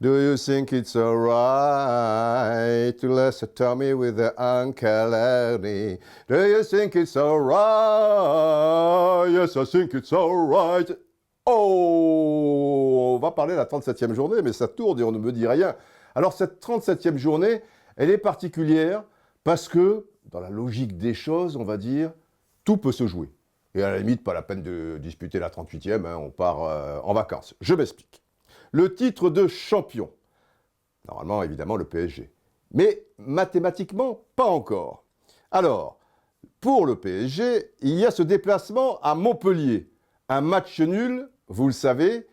Do you think it's alright to listen to me with the Uncle Ernie? Do you think it's alright? Yes, I think it's alright. Oh, on va parler de la 37e journée, mais ça tourne et on ne me dit rien. Alors cette 37e journée, elle est particulière parce que, dans la logique des choses, on va dire, tout peut se jouer. Et à la limite, pas la peine de disputer la 38e, hein, on part en vacances. Je m'explique. Le titre de champion, normalement, évidemment, le PSG. Mais mathématiquement, pas encore. Alors, pour le PSG, il y a ce déplacement à Montpellier. Un match nul, vous le savez,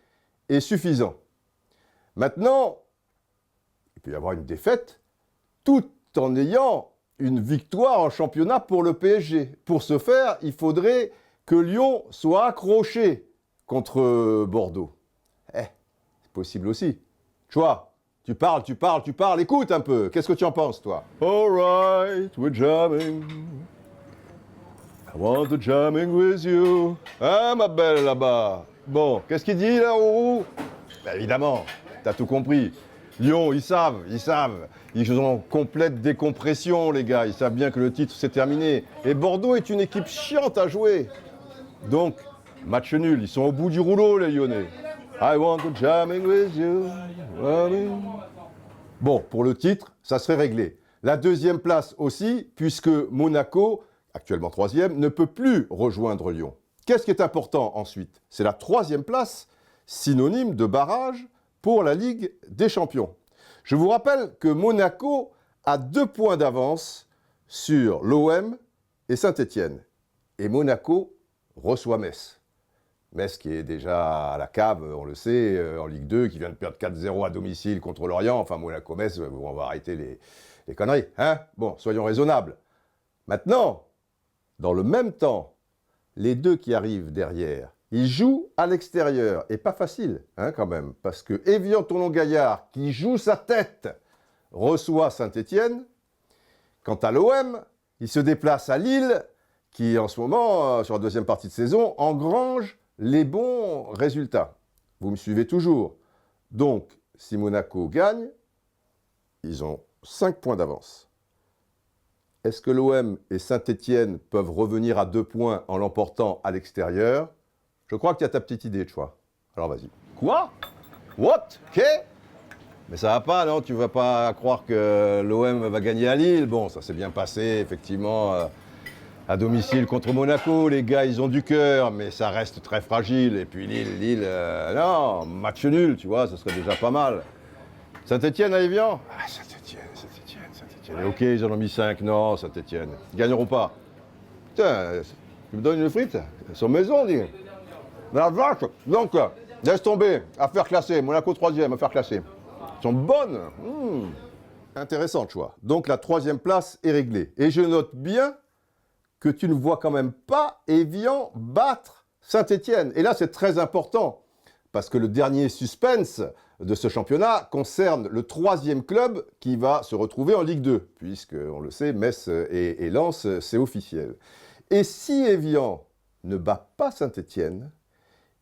est suffisant. Maintenant, il peut y avoir une défaite, tout en ayant une victoire en championnat pour le PSG. Pour ce faire, il faudrait que Lyon soit accroché contre Bordeaux. C'est possible aussi. Tu vois, tu parles, écoute un peu. Qu'est-ce que tu en penses, toi? All right, we're jamming. I want to jamming with you. Hein, ma belle, là-bas? Bon, qu'est-ce qu'il dit, là, Rourou? Ben, évidemment, t'as tout compris. Lyon, ils savent. Ils sont en complète décompression, les gars. Ils savent bien que le titre, c'est terminé. Et Bordeaux est une équipe chiante à jouer. Donc, match nul. Ils sont au bout du rouleau, les Lyonnais. I want to jamming with you. Bon, pour le titre, ça serait réglé. La deuxième place aussi, puisque Monaco, actuellement troisième, ne peut plus rejoindre Lyon. Qu'est-ce qui est important ensuite? C'est la troisième place, synonyme de barrage pour la Ligue des Champions. Je vous rappelle que Monaco a 2 points d'avance sur l'OM et Saint-Étienne. Et Monaco reçoit Metz. Metz qui est déjà à la cave, on le sait, en Ligue 2, qui vient de perdre 4-0 à domicile contre Lorient. Enfin, Monaco-Metz, on va arrêter les conneries. Hein? Bon, soyons raisonnables. Maintenant, dans le même temps, les deux qui arrivent derrière, ils jouent à l'extérieur. Et pas facile, hein, quand même. Parce que Évian-Toulon-Gaillard, qui joue sa tête, reçoit Saint-Étienne. Quant à l'OM, il se déplace à Lille, qui en ce moment, sur la deuxième partie de saison, engrange les bons résultats. Vous me suivez toujours. Donc, si Monaco gagne, ils ont 5 points d'avance. Est-ce que l'OM et Saint-Étienne peuvent revenir à 2 points en l'emportant à l'extérieur? Je crois que tu as ta petite idée, tu vois. Alors vas-y. Quoi? What? Qu'est? Mais ça va pas, non? Tu vas pas croire que l'OM va gagner à Lille? Bon, ça s'est bien passé, effectivement, à domicile contre Monaco. Les gars, ils ont du cœur, mais ça reste très fragile. Et puis Lille, non, match nul, tu vois, ça serait déjà pas mal. Saint-Étienne à Évian? Ah, Saint-Étienne. Ok, ils en ont mis 5. Non, Saint-Étienne. Ils gagneront pas. Putain, tu me donnes une frite? Elles sont maison, dis. La vache. Donc, laisse tomber. Affaire classée. Monaco 3e, affaire classée. Elles sont bonnes. Intéressant, tu vois. Donc, la 3e place est réglée. Et je note bien que tu ne vois quand même pas Évian battre Saint-Étienne. Et là, c'est très important. Parce que le dernier suspense de ce championnat concerne le 3e club qui va se retrouver en Ligue 2, puisque, on le sait, Metz et Lens, c'est officiel. Et si Évian ne bat pas Saint-Étienne,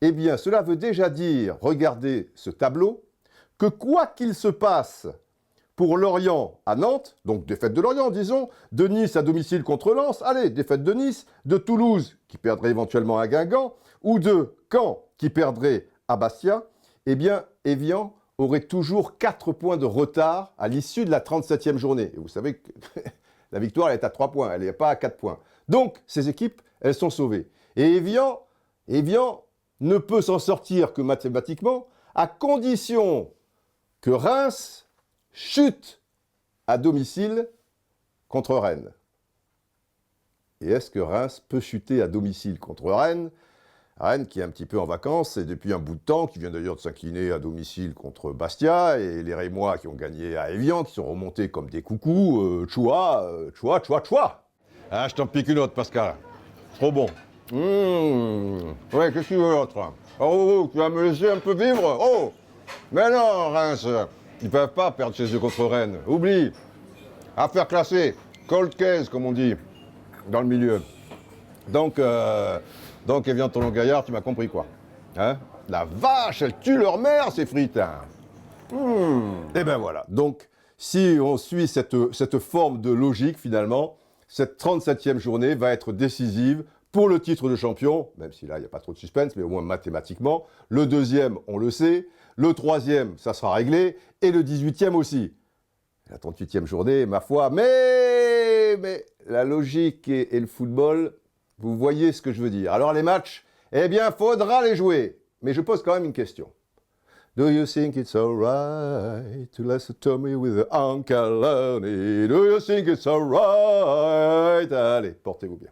eh bien, cela veut déjà dire, regardez ce tableau, que quoi qu'il se passe pour Lorient à Nantes, donc défaite de Lorient, disons, de Nice à domicile contre Lens, allez, défaite de Nice, de Toulouse, qui perdrait éventuellement à Guingamp, ou de Caen, qui perdrait à Bastia, eh bien, Évian aurait toujours 4 points de retard à l'issue de la 37e journée. Et vous savez que la victoire, elle est à 3 points, elle n'est pas à 4 points. Donc, ces équipes, elles sont sauvées. Et Évian ne peut s'en sortir que mathématiquement, à condition que Reims chute à domicile contre Rennes. Et est-ce que Reims peut chuter à domicile contre Rennes? Rennes qui est un petit peu en vacances et depuis un bout de temps, qui vient d'ailleurs de s'incliner à domicile contre Bastia, et les Rémois qui ont gagné à Évian, qui sont remontés comme des coucous, choua. Ah, je t'en pique une autre, Pascal. Trop bon. Ouais, qu'est-ce que tu veux l'autre? Oh, tu vas me laisser un peu vivre? Oh, mais non, Reims, ils peuvent pas perdre chez eux contre Rennes. Oublie. Affaire classée. Cold case, comme on dit, dans le milieu. Donc, Évian-Toulon-Gaillard, tu m'as compris quoi. Hein? La vache, elles tuent leur mère, ces frites. Hein. Et ben voilà. Donc, si on suit cette forme de logique, finalement, cette 37e journée va être décisive pour le titre de champion, même si là, il n'y a pas trop de suspense, mais au moins mathématiquement. Le deuxième, on le sait. Le troisième, ça sera réglé. Et le 18e aussi. La 38e journée, ma foi. Mais la logique et le football, vous voyez ce que je veux dire. Alors les matchs, eh bien, faudra les jouer. Mais je pose quand même une question. Do you think it's alright to listen to me with Uncle Lonnie? Do you think it's alright? Allez, portez-vous bien.